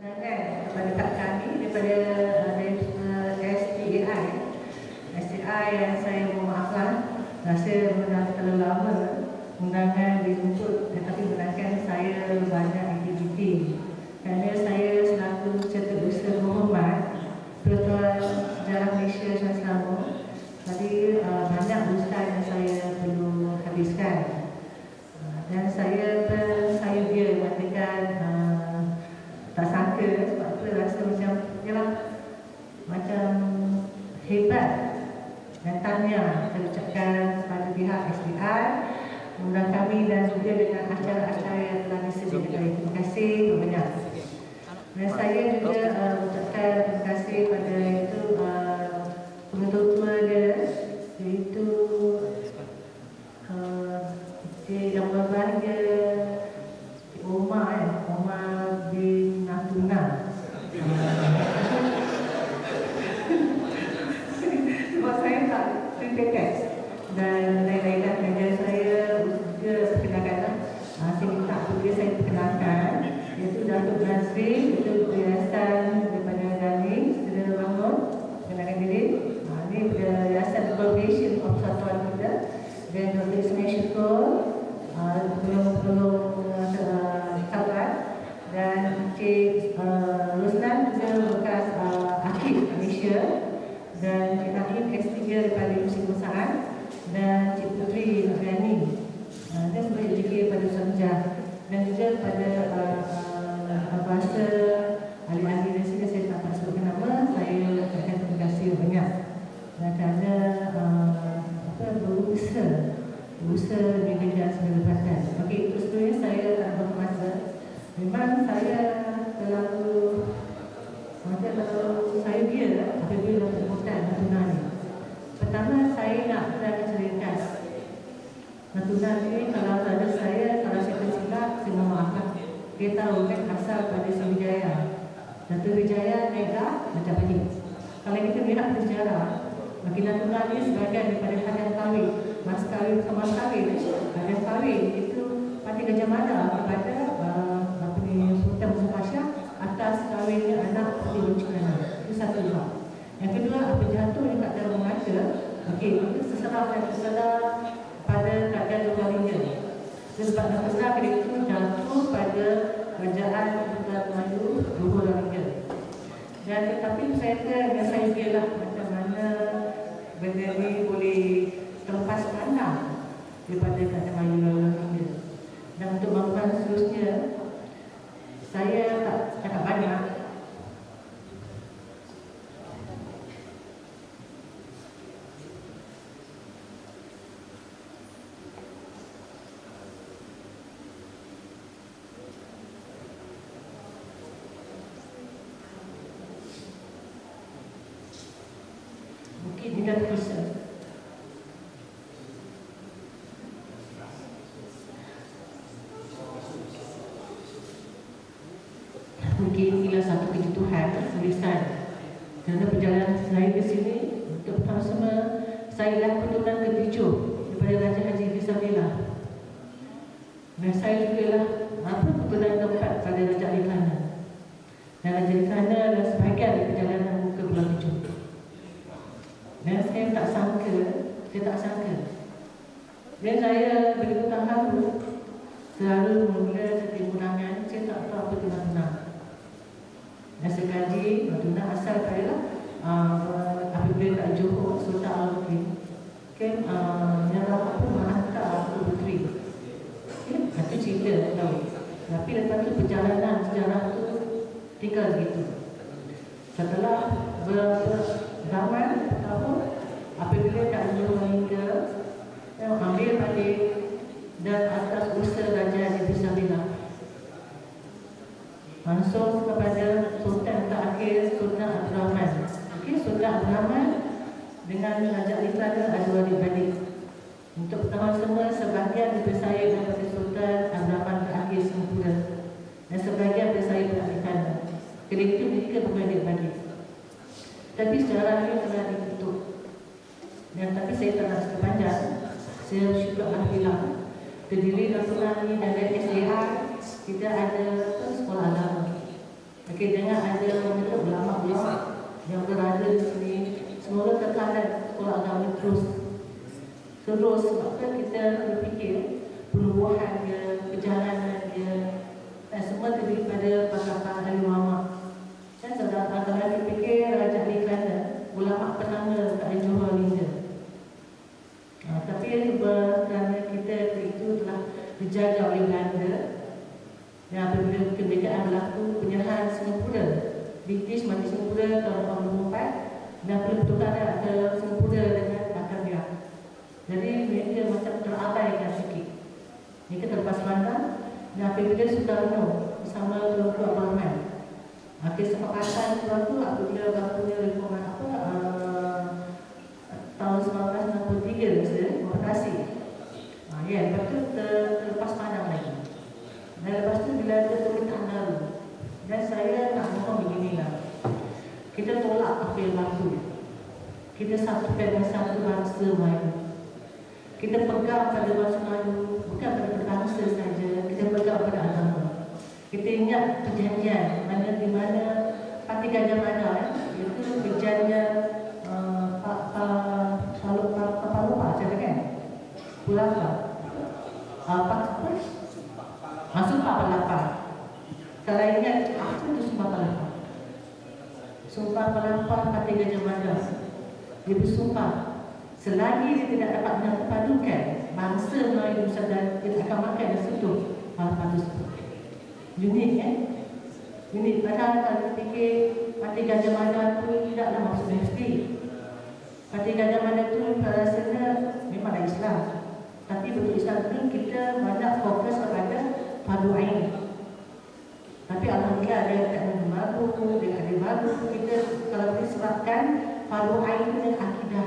Kenangan kepada Kak kami daripada STI yang saya memaafkan rasa terlalu lama undangan dijemput, tetapi menangkan saya banyak aktiviti kerana saya selaku Setiausaha Berhormat Pertuan Sejarah Malaysia Shah Selangor. Tadi banyak usaha yang saya perlu habiskan dan saya dia mengatakan tak sangka, sebab tu rasa macam yalah, macam hebat dan tahniah saya ucapkan kepada pihak SDI undang kami dan juga dengan acara-acara yang telah disediakan. Terima kasih banyak. Dan saya juga ucapkan terima kasih pada itu pengetua tua dia, iaitu yang berbahagia Omar bin Natuna. Sebab saya tak terdekat dan lain-lain dan saya juga perkenalkan saya minta juga saya perkenalkan, iaitu Datuk Nazrin, itu Yayasan daripada Daning Sederhana Bangun, kenalkan diri. Ini Yayasan Foundation of Satuan Kita dan Dr. Ismail Syukur, belum Satuan, dan Cik Roslan juga bekas Akib Malaysia, dan Cik Nahim S3 daripada Universiti Perusahaan, dan Cik Putri Nurani, dan sebagai juga pada Sanjah, dan juga pada bahasa ahli-ahli dari sini. Saya tak sebutkan nama, saya ucapkan terima kasih banyak dan kerana berusaha menjaga kesempatan. Okey, terus sebenarnya saya tak bermasa. Memang saya terlalu saya dia apabila perbuatan Natuna ni. Pertama, saya nak ceritakan Natuna ni, kalau ada saya tersilap, saya memaafkan. Dia tahu kan asal pada Sriwijaya. Datuk Wijaya Nega macam ni. Kalau kita lihat sejarah, bagi Natuna ni sebagian daripada hadiah kahwin, mas kahwin sama kahwin, hadiah kahwin itu Pati Gajah Mada kepada Sultan Mustafa Shah atas kahwinnya anak Pati Luncunana. Itu satu juga. Yang kedua, apa jatuh dekat dalam mata, okey, itu terserah pada kerajaan Lugaringga. Sebab terserah itu jatuh pada kerajaan Melayu Lugaringga. Dan tetapi saya kira macam mana benda ni boleh terlepas pandang daripada kerajaan Melayu Lugaringga. Dan untuk melakukan seterusnya, saya tak cakap banyak. Mungkin tidak bisa. Mungkin inilah satu kerja Tuhan tulisan. Kerana perjalanan saya ke sini untuk pertama saya adalah keturunan ke-7 daripada Raja Haji Fisabilillah. Dan saya juga lah keturunan keempat pada Raja Ali Khana. Dan Raja Ali Khana adalah sebahagian dari perjalanan ke bulan 7. Dan saya tak sangka. Dan saya begitu terharu selalu mula setiap undangan, saya tak tahu apa itu Natuna. Dan sekali Natuna asal saya apabila kat Johor Sultan Al-Muqim kan nyarah menghantar aku puteri. Itu cerita tahu. Tapi lepas tu perjalanan sejarah tu tinggal gitu. Setelah zaman tahun apabila kat Johor hingga ambil balik dan atas usaha Raja Fisabilillah langsung kepada Sultan terakhir, Sultan Abdul Rahman. Sultan Abdul Rahman dengan Raja Ali Khana ada adik-beradik. Untuk pertama semua, sebahagian daripada saya daripada Sultan Abdul Rahman terakhir sempurna, dan sebahagian daripada saya berada di Khana. Kedua itu mereka bukan adik-beradik. Tapi sejarah ini telah ditutup. Dan tapi saya tak nak sepanjang. Saya syukurlah bilang terdiri Natuna ni dan dari SDI kita ada sekolah agama. Okey, jangan ada ulama-ulama yang berada di sini. Semoga tekanan sekolah agama terus. Sebab kita berfikir penubuhan dia, perjalanan dia, dan semua terdiri pada pakar-pakar ahli ulama. Dan saudara, kalau kita fikir Raja Ali Kelana, ulama penanda kat Johor Linda. Tapi kerana kita itu telah dijajah oleh Belanda, dan apabila kemerdekaan berlaku, penyerahan Singapura, British mati Singapura tahun 1944, dan pertukaran antara Singapura dengan Batavia. Jadi mereka macam terabaikan sikit. Mereka terlepas pandang, dan apabila Soekarno bersama Tuanku Abdul Rahman, kesepakatan Tuanku apabila berlakunya reforman tahun 1963 masa demokrasi. Lepas tu terlepas pandang lagi. Dan lepas tu bila ada pemerintahan baru, dan saya nak mohon beginilah, kita tolak apa yang berlaku. Kita satukan dengan satu bangsa Melayu. Kita pegang pada bangsa Melayu, bukan pada bangsa saja. Kita pegang pada agama. Kita ingat perjanjian di mana Parti Gajah Mada itu perjanjian Palupa, saya kan? Pulapa. Sumpah Palapa. Kalau ingat, apa itu Sumpah Palapa? Sumpah Palapa Parti Gajah Mada. Dia bersumpah, selagi dia tidak dapat mempadukan bangsa Melayu Nusantara, dia akan makan dan sentuh Palapa tersebut. Unik kan? Unik. Padahal kalau kita fikir Parti Gajah Mada itu tidaklah maksudnya mesti. Parti Gajah Mada itu rasanya memanglah Islam. Tapi bentuk Islam itu kita banyak fokus kepada fardu ain. Tapi alhamdulillah ada yang tak baru, dia ada baru. Kita kalau disebabkan fardu ain dengan akidah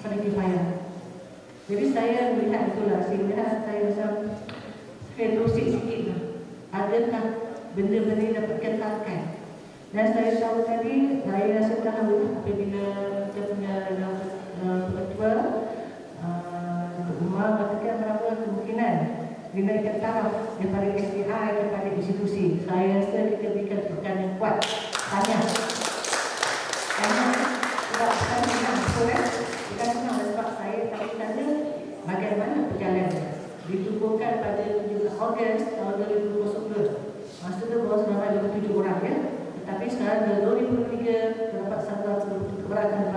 pada kifayah. Jadi saya melihat itulah, saya macam fellowship sikit lah. Adakah benda-benda yang dapat kekalkan? Dan saya tahu tadi, saya rasa tahu apabila kita punya ketua Umar katakan berapa kemungkinan dinaikkan taraf daripada SDI kepada institusi. Saya rasa kita berikan tekanan yang kuat. Tanya sebab saya senang, bukan senang sebab saya tak tanya bagaimana perjalanannya. Ditubuhkan pada 17 Ogos tahun 2022. Masa itu baru sampai 27 orang ya. Tetapi sekarang 2023 terdapat 127 orang yang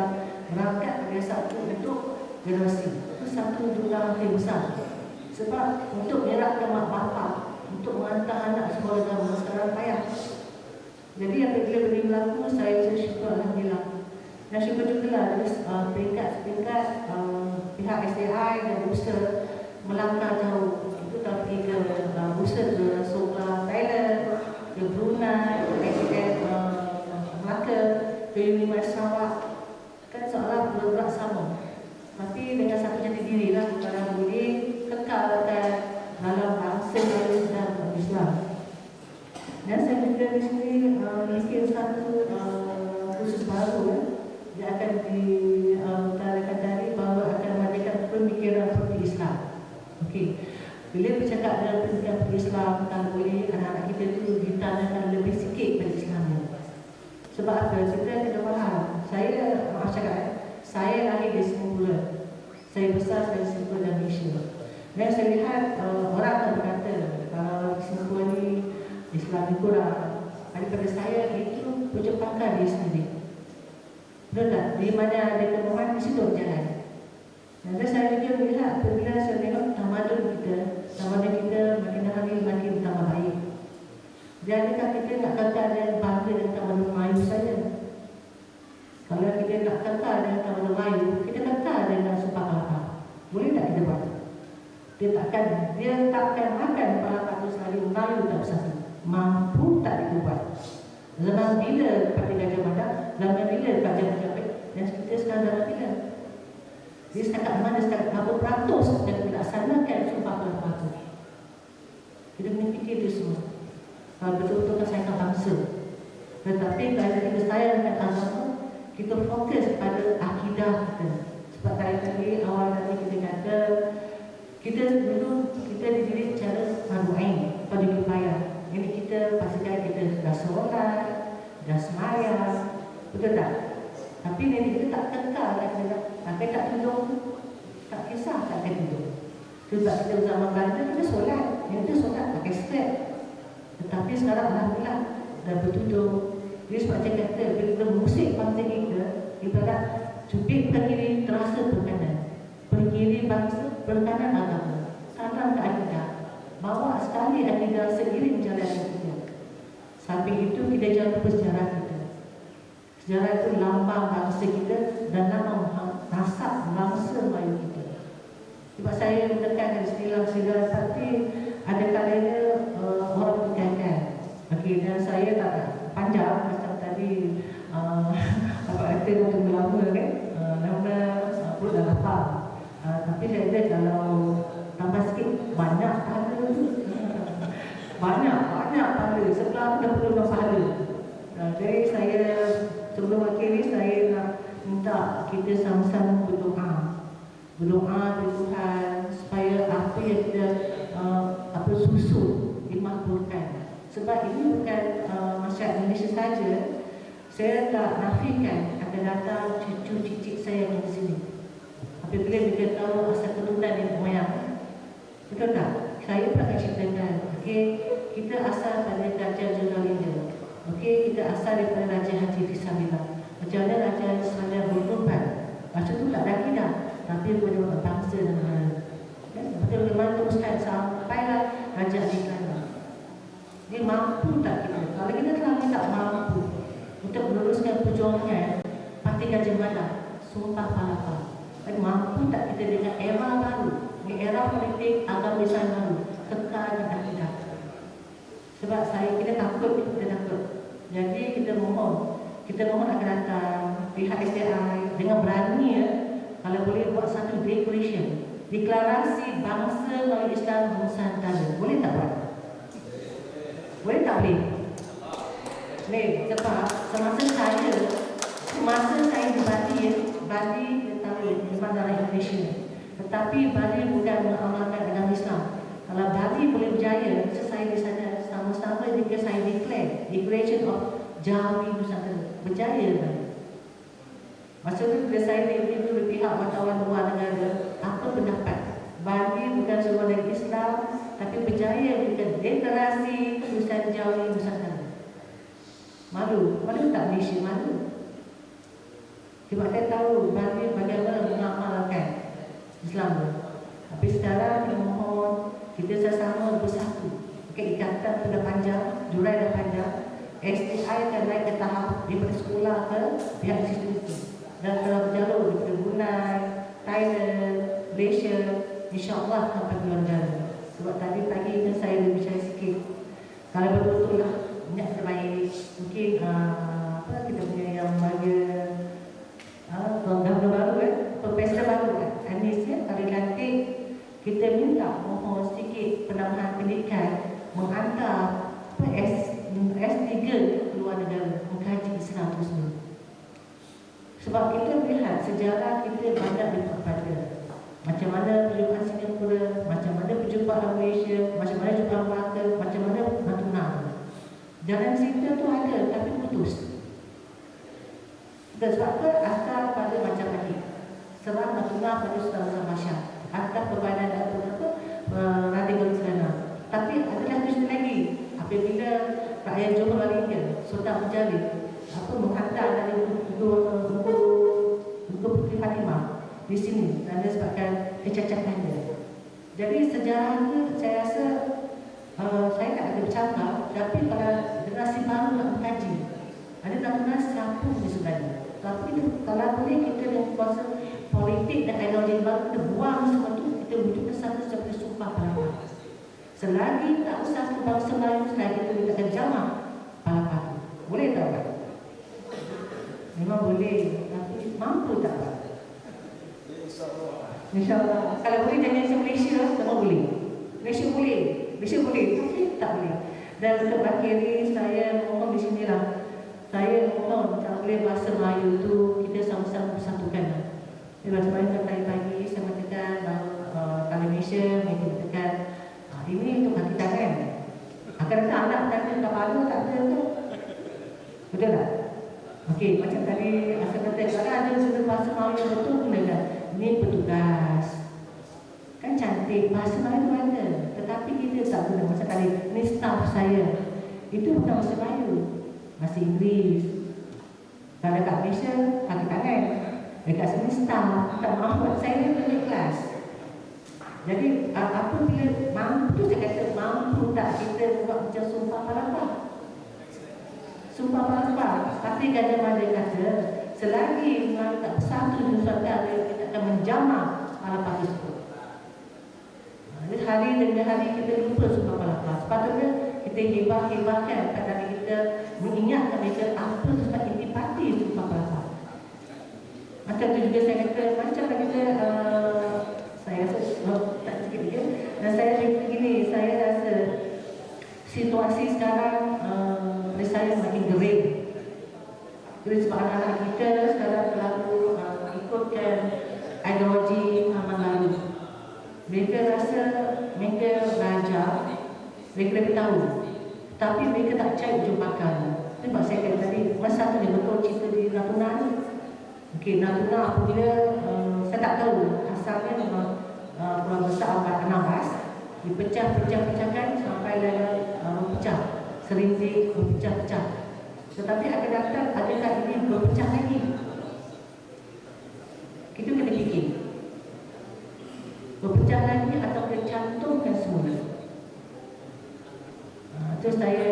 berangkat dari satu untuk generasi. Itu satu jumlah yang besar. Sebab untuk menyerahkan mak bapak, untuk menghantar anak sekolah agama sekarang payah. Jadi apabila benda berlaku, saya syukur alhamdulillah. Dan syukur juga lah dari peringkat pihak SDI dan usaha melangkah jauh. Itu dah pergi ke usaha ke Sobla, Thailand, ke Brunei, ke SDM Melaka, ke Uni Sarawak. Kan seolah bergerak sama. Tapi dengan satu jati diri lah, kalau boleh kekalkan dalam bangsa Melayu dan Islam. Dan saya juga di sini mikir satu khusus baru yang akan diutarakan tadi, bahawa akan mengadakan pemikiran seperti Islam. Okey, bila bercakap dalam pemikiran seperti Islam, kalau boleh anak-anak kita itu ditanamkan lebih sikit pada Islamnya. Sebab apa? Kita kena faham. Saya maaf cakap, saya lahir di Singapura. Saya besar dari Singapura dan Malaysia. Dan saya lihat orang akan berkata kalau Singapura ni Islam ni kurang. Daripada saya itu percepatkan dia sendiri. Betul tak? Di mana ada kemauan, di situ berjalan. Dan saya juga melihat apabila saya tengok tamadun kita makin hari makin tambah baik. Dan adakah kita nak kekal dengan bangga dan tamadun Melayu saja? Kalau kita nak kekal dengan tamadun Melayu, kita kekal dengan Sumpah Palapa. Boleh tak kita buat? Dia takkan makan Palapa itu sehari Melayu tak bersatu. Mampu tak kita buat? Zaman bila Parti Gajah Mada, zaman bila Gajah Mada, dan kita sekarang zaman bila? Dia setakat mana, setakat berapa peratus yang dilaksanakan Sumpah Palapa itu? Kita kena fikir itu semua. Kalau betul-betul kesayangkan bangsa. Tetapi kalau kita sayangkan agama, kita fokus pada akidah kita. Sebab tadi awal tadi kita kata, kita dulu kita dididik cara fardu ain, fardu kifayah. Jadi kita pastikan kita sudah solat, pakai tak tudung, tak kisah tak pakai tudung. Sebab kita zaman Belanda kita solat, kita solat pakai skirt. Tetapi sekarang alhamdulillah dah bertudung. Jadi sebab saya kata bila kita musik bangsa kita, ibarat cubit perkiri terasa berkanan, perkiri bangsa berkanan agama, tanam ke akidah, bawa sekali akidah seiring jalan kita. Sampai itu kita jangan lupa sejarah kita. Sejarah itu lambang bangsa kita dan lambang nasab bangsa Melayu kita. Sebab saya menekan istilah-istilah seperti ada kalanya orang berkaitan. Okey, dan saya tak panjang macam tadi apa kata untuk lama kan, nama perut dah lapar. Tapi saya kata kalau tambah sikit banyak pahala tu. banyak pahala. Sebelah tu dah perlu pahala. Jadi saya sebelum akhiri saya nak minta kita sama-sama berdoa dari Tuhan supaya apa yang kita susun dimakbulkan. Sebab ini bukan masyarakat Malaysia saja. Saya tak nafikan akan datang cucu cicit saya di sini. Apabila dia tahu asal keturunan nenek moyang. Betul tak? Saya pun akan ceritakan. Okey, kita asal pada Raja Jalalinda. Okey, kita asal daripada Raja Haji Fisabilillah. Macam mana Raja Selangor berkorban. Masa tu tak lagi dah. Tapi pada bangsa dan negara. Betul bagaimana teruskan sampailah Raja Adikana. Dia mampu tak kita? Kalau kita terlalu tak mampu untuk meneruskan perjuangannya, Parti Gajah Mada, Sumpah Palapa. Dan mampu tak kita dengan era baru, dengan era politik agama Islam baru, kekal dan akidah. Sebab kita takut. Jadi kita mohon akan datang pihak SDI dengan berani kalau boleh buat satu declaration, deklarasi bangsa Melayu Islam Nusantara. Boleh tak buat? Boleh tak boleh? Boleh. Sebab semasa saya di Bali kita tahu di Bandar Indonesia. Tetapi Bali bukan mengamalkan agama Islam. Kalau Bali boleh berjaya, saya di sana sama-sama jika saya declaration of Jawi Nusantara berjaya Bali. Masa itu bila saya review dari pihak wartawan luar negara, apa pendapat? Bali bukan sebuah negeri Islam, tapi berjaya dengan deklarasi Nusa Jawi Nusantara. Malu tak Malaysia malu? Sebab saya tahu Bali bagaimana mengamalkan Islam. Tapi sekarang kita mohon kita sesama bersatu. Ikatan sudah panjang, jurai dah panjang. STI akan naik ke tahap daripada sekolah ke pihak institusi. Dan telah berjalur daripada Brunei, Thailand, Malaysia, insyaAllah sampai ke London. Sebab tadi pagi kan saya berbicara sikit. Kalau betul-betul lah minyak terbaik, mungkin kita punya yang bagi gambar baru pesta baru Anis kalau dilantik, kita minta mohon sedikit penambahan pendidikan menghantar S3 ke luar negara mengkaji Islam tersebut. Sebab kita melihat sejarah kita banyak diperpada macam mana perjumpaan Singapura, macam mana perjumpaan Malaysia, macam mana perjumpaan Melaka, macam mana Natuna. Jalan cerita tu ada tapi putus. Dan sebab apa? Asal pada macam tadi serang Natuna pada Sultan Masyar, asal perbaikan dan radikal Islam. Tapi ada lagi lagi apabila rakyat Johor Bahru Sultan Berjalin menghantar dari Buku Puteri Fatimah di sini dan disebabkan kecacatan dia. Jadi sejarah itu saya rasa saya tak ada bercakap, tapi pada generasi baru nak mengkaji ada nak siapa di sebenarnya. Tapi kalau boleh kita dengan kuasa politik dan ideologi baru kita buang semua itu, kita wujudkan satu seperti Sumpah Palapa. Selagi tak usah bangsa Melayu, selagi kita letakkan jamaah Palapa. Boleh tak Pak? Memang boleh, tapi mampu tak Pak? InsyaAllah. Kalau boleh jangan Malaysia, semua boleh. Malaysia boleh, tapi tak boleh. Dan untuk akhiri saya mohon di sinilah. Saya mohon kalau boleh bahasa Melayu tu kita sama-sama bersatukan. Macam mana tadi pagi saya mengatakan bahawa kalau Malaysia mereka mengatakan ini untuk kaki tangan. Akan datang anak tanya kepala tak ada tu. Betul tak? Okey, macam tadi saya kata, kalau ada satu bahasa Melayu yang betul gunakan. Ini petugas. Kan cantik, bahasa Melayu ada. Tetapi kita tak guna. Macam tadi, ini staff saya. Itu bukan bahasa Melayu. Bahasa Inggeris. Kalau dekat Malaysia, kaki tangan. Dekat sini staff. Tak maaf buat saya punya kelas. Jadi, apa dia mampu, saya kata mampu tak kita buat macam sumpah palapa. Sumpah palapa. Tapi Gajah Mada kata, selagi Melayu tak bersatu dengan suatu hal, kita akan menjamah palapa tersebut. Jadi hari demi hari kita lupa sumpah palapa. Sepatutnya kita hebah-hebahkan pada diri kita, mengingatkan mereka apa sebab intipati sumpah palapa. Macam tu juga saya kata, macam kita saya rasa tak sikit lagi. Dan saya begini, saya rasa situasi sekarang saya makin gerim. Jadi sebab anak-anak kita sekarang terlalu ikutkan ideologi zaman lalu. Mereka rasa mereka belajar, mereka lebih tahu, tapi mereka tak cari ujung pakar. Sebab saya kata tadi, masa tu dia betul cerita di Natuna ni. Okey, Natuna apabila saya tak tahu asalnya memang Pulau Besar abad 16 dipecah-pecahkan sampai pecah, serintik berpecah-pecah. Tetapi akan datang, adakah ini berpecah lagi? Kita kena fikir berpecah lagi atau kita cantumkan semula. Itu saya